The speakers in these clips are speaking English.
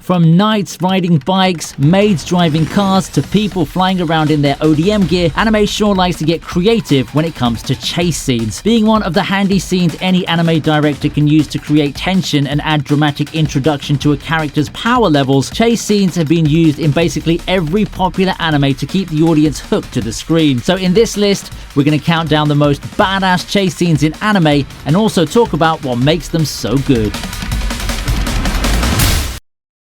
From knights riding bikes, maids driving cars, to people flying around in their ODM gear, anime sure likes to get creative when it comes to chase scenes. Being one of the handy scenes any anime director can use to create tension and add dramatic introduction to a character's power levels, chase scenes have been used in basically every popular anime to keep the audience hooked to the screen. So in this list, we're going to count down the most badass chase scenes in anime and also talk about what makes them so good.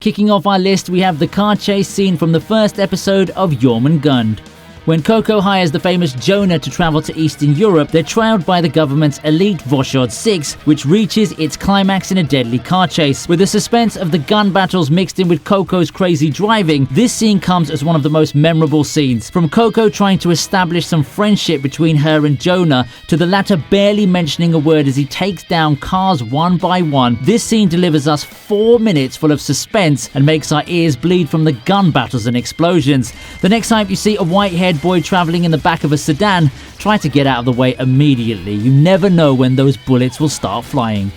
Kicking off our list, we have the car chase scene from the first episode of Jormungand. When Coco hires the famous Jonah to travel to Eastern Europe, they're trailed by the government's elite Voshod 6, which reaches its climax in a deadly car chase. With the suspense of the gun battles mixed in with Coco's crazy driving, this scene comes as one of the most memorable scenes. From Coco trying to establish some friendship between her and Jonah, to the latter barely mentioning a word as he takes down cars one by one, this scene delivers us 4 minutes full of suspense and makes our ears bleed from the gun battles and explosions. The next time you see a white-haired boy traveling in the back of a sedan, try to get out of the way immediately. You never know when those bullets will start flying.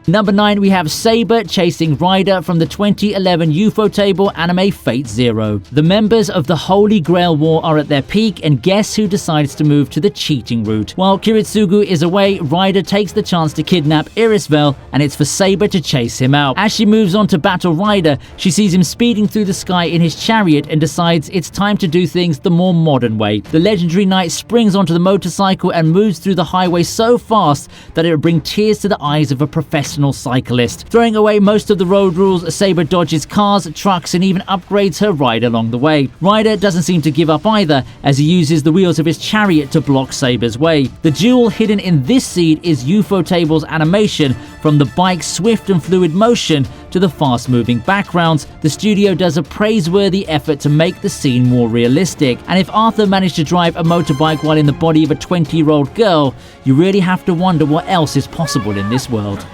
Number 9, we have Saber chasing Ryder from the 2011 Ufotable anime Fate Zero. The members of the Holy Grail War are at their peak, and guess who decides to move to the cheating route? While Kiritsugu is away, Ryder takes the chance to kidnap Irisvel, and it's for Saber to chase him out. As she moves on to battle Ryder, she sees him speeding through the sky in his chariot and decides it's time to do things the more modern way. The legendary knight springs onto the motorcycle and moves through the highway so fast that it will bring tears to the eyes of a professional cyclist. Throwing away most of the road rules, Saber dodges cars, trucks, and even upgrades her ride along the way. Ryder doesn't seem to give up either, as he uses the wheels of his chariot to block Saber's way. The jewel hidden in this scene is Ufotable's animation. From the bike's swift and fluid motion to the fast-moving backgrounds, the studio does a praiseworthy effort to make the scene more realistic. And if Arthur managed to drive a motorbike while in the body of a 20-year-old girl, you really have to wonder what else is possible in this world.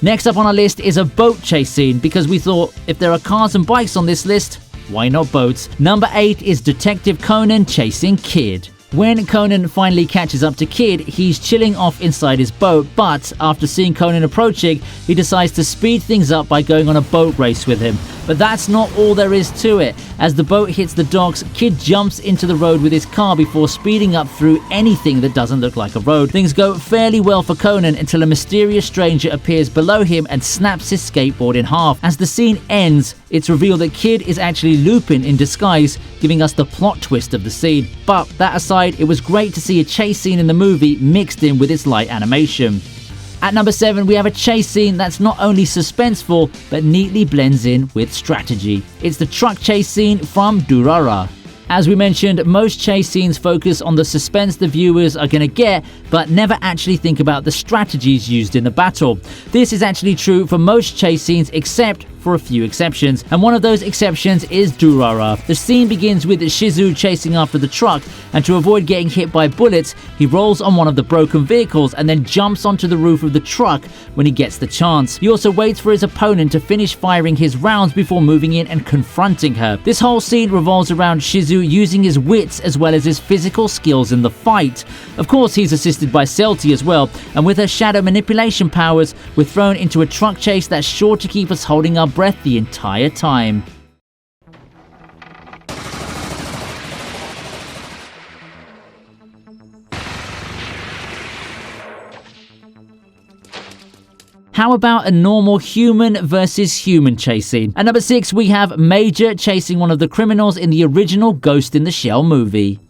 Next up on our list is a boat chase scene, because we thought if there are cars and bikes on this list, why not boats? Number 8 is Detective Conan chasing Kid. When Conan finally catches up to Kid, he's chilling off inside his boat, but after seeing Conan approaching, he decides to speed things up by going on a boat race with him. But that's not all there is to it. As the boat hits the docks, Kid jumps into the road with his car before speeding up through anything that doesn't look like a road. Things go fairly well for Conan until a mysterious stranger appears below him and snaps his skateboard in half. As the scene ends, it's revealed that Kid is actually Lupin in disguise, giving us the plot twist of the scene. But that aside, it was great to see a chase scene in the movie mixed in with its light animation. At number 7, we have a chase scene that's not only suspenseful, but neatly blends in with strategy. It's the truck chase scene from Durarara. As we mentioned, most chase scenes focus on the suspense the viewers are going to get, but never actually think about the strategies used in the battle. This is actually true for most chase scenes except for a few exceptions, and one of those exceptions is Durarara. The scene begins with Shizu chasing after the truck, and to avoid getting hit by bullets, he rolls on one of the broken vehicles and then jumps onto the roof of the truck when he gets the chance. He also waits for his opponent to finish firing his rounds before moving in and confronting her. This whole scene revolves around Shizu using his wits as well as his physical skills in the fight. Of course, he's assisted by Celti as well, and with her shadow manipulation powers, we're thrown into a truck chase that's sure to keep us holding our breath the entire time. How about a normal human versus human chase scene? At number 6, we have Major chasing one of the criminals in the original Ghost in the Shell movie.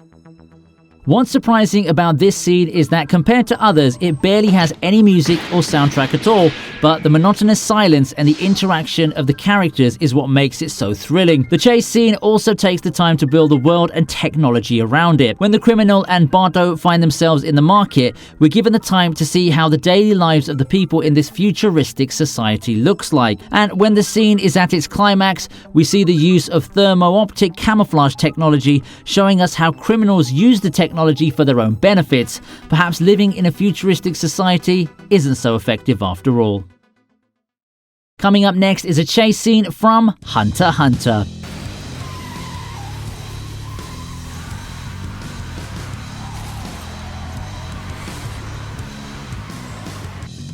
What's surprising about this scene is that compared to others, it barely has any music or soundtrack at all, but the monotonous silence and the interaction of the characters is what makes it so thrilling. The chase scene also takes the time to build the world and technology around it. When the criminal and Bardo find themselves in the market, we're given the time to see how the daily lives of the people in this futuristic society looks like. And when the scene is at its climax, we see the use of thermo-optic camouflage technology, showing us how criminals use the technology for their own benefits. Perhaps living in a futuristic society isn't so effective after all. Coming up next is a chase scene from Hunter x Hunter.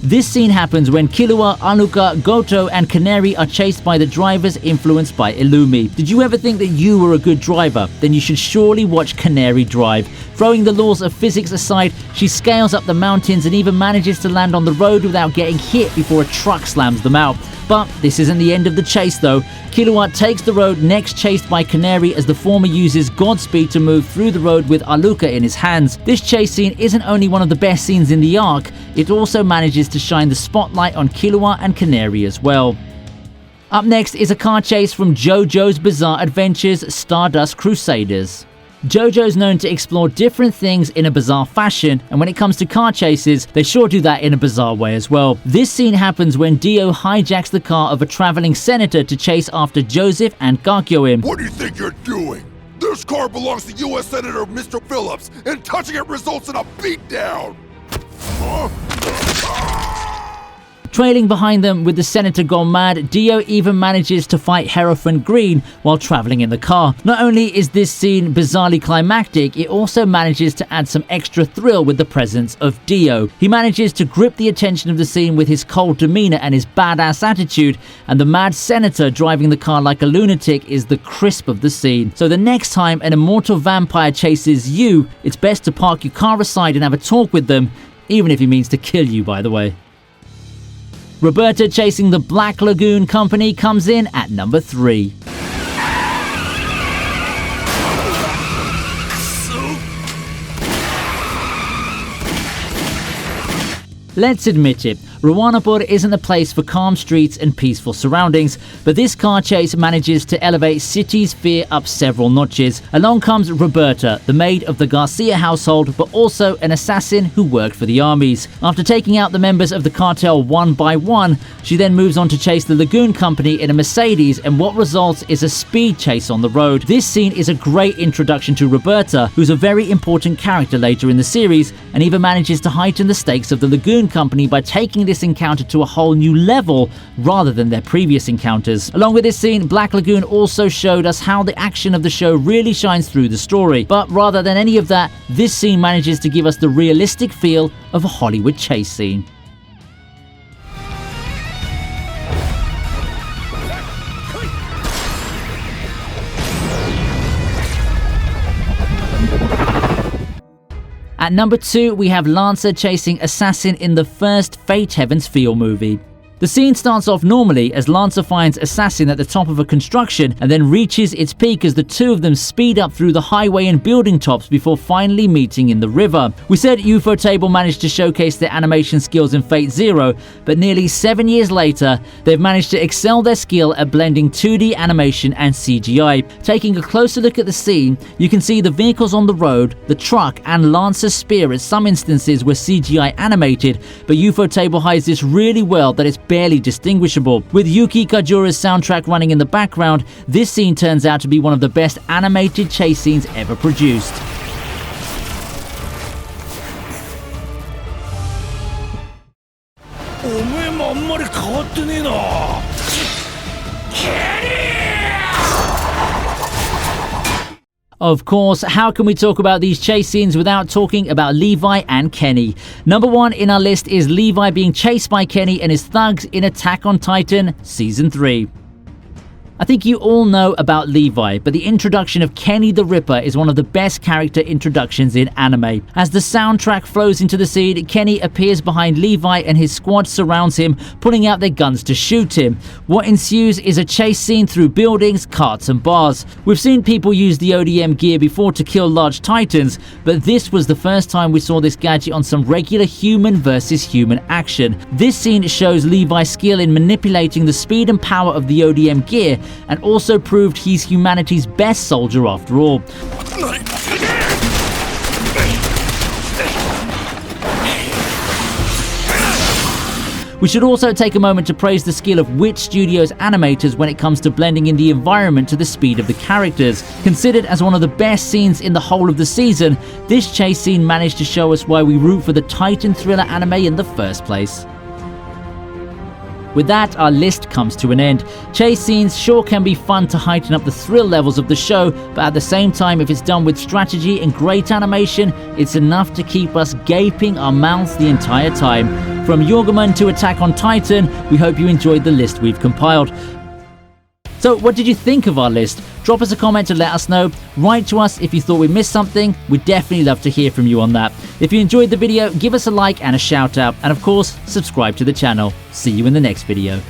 This scene happens when Killua, Anuka, Goto, and Canary are chased by the drivers influenced by Illumi. Did you ever think that you were a good driver? Then you should surely watch Canary drive. Throwing the laws of physics aside, she scales up the mountains and even manages to land on the road without getting hit before a truck slams them out. But this isn't the end of the chase though. Killua takes the road next, chased by Canary as the former uses Godspeed to move through the road with Aluka in his hands. This chase scene isn't only one of the best scenes in the arc, it also manages to shine the spotlight on Killua and Canary as well. Up next is a car chase from JoJo's Bizarre Adventures Stardust Crusaders. JoJo's known to explore different things in a bizarre fashion, and when it comes to car chases, they sure do that in a bizarre way as well. This scene happens when Dio hijacks the car of a traveling senator to chase after Joseph and Gakyoin. What do you think you're doing? This car belongs to U.S. Senator Mr. Phillips, and touching it results in a beatdown! Trailing behind them with the senator gone mad, Dio even manages to fight Hierophant Green while traveling in the car. Not only is this scene bizarrely climactic, it also manages to add some extra thrill with the presence of Dio. He manages to grip the attention of the scene with his cold demeanor and his badass attitude, and the mad senator driving the car like a lunatic is the crisp of the scene. So the next time an immortal vampire chases you, it's best to park your car aside and have a talk with them, even if he means to kill you, by the way. Roberta chasing the Black Lagoon Company comes in at number 3. Let's admit it, Rawanapur isn't a place for calm streets and peaceful surroundings, but this car chase manages to elevate city's fear up several notches. Along comes Roberta, the maid of the Garcia household, but also an assassin who worked for the armies. After taking out the members of the cartel one by one, she then moves on to chase the Lagoon Company in a Mercedes, and what results is a speed chase on the road. This scene is a great introduction to Roberta, who's a very important character later in the series, and even manages to heighten the stakes of the Lagoon Company by taking this encounter to a whole new level rather than their previous encounters. Along with this scene, Black Lagoon also showed us how the action of the show really shines through the story. But rather than any of that, this scene manages to give us the realistic feel of a Hollywood chase scene. At number 2, we have Lancer chasing Assassin in the first Fate Heaven's Feel movie. The scene starts off normally as Lancer finds Assassin at the top of a construction and then reaches its peak as the two of them speed up through the highway and building tops before finally meeting in the river. We said Ufotable managed to showcase their animation skills in Fate Zero, but nearly 7 years later, they've managed to excel their skill at blending 2D animation and CGI. Taking a closer look at the scene, you can see the vehicles on the road, the truck, and Lancer's spear at some instances were CGI animated, but Ufotable hides this really well that it's barely distinguishable. With Yuki Kajura's soundtrack running in the background, this scene turns out to be one of the best animated chase scenes ever produced. Of course, how can we talk about these chase scenes without talking about Levi and Kenny? Number 1 in our list is Levi being chased by Kenny and his thugs in Attack on Titan Season 3. I think you all know about Levi, but the introduction of Kenny the Ripper is one of the best character introductions in anime. As the soundtrack flows into the scene, Kenny appears behind Levi and his squad surrounds him, pulling out their guns to shoot him. What ensues is a chase scene through buildings, carts and bars. We've seen people use the ODM gear before to kill large titans, but this was the first time we saw this gadget on some regular human versus human action. This scene shows Levi's skill in manipulating the speed and power of the ODM gear, and also proved he's humanity's best soldier after all. We should also take a moment to praise the skill of Witch Studios animators when it comes to blending in the environment to the speed of the characters. Considered as one of the best scenes in the whole of the season, this chase scene managed to show us why we root for the Titan thriller anime in the first place. With that, our list comes to an end. Chase scenes sure can be fun to heighten up the thrill levels of the show, but at the same time, if it's done with strategy and great animation, it's enough to keep us gaping our mouths the entire time. From Jormungand to Attack on Titan, we hope you enjoyed the list we've compiled. So what did you think of our list? Drop us a comment and let us know. Write to us if you thought we missed something. We'd definitely love to hear from you on that. If you enjoyed the video, give us a like and a shout out. And of course, subscribe to the channel. See you in the next video.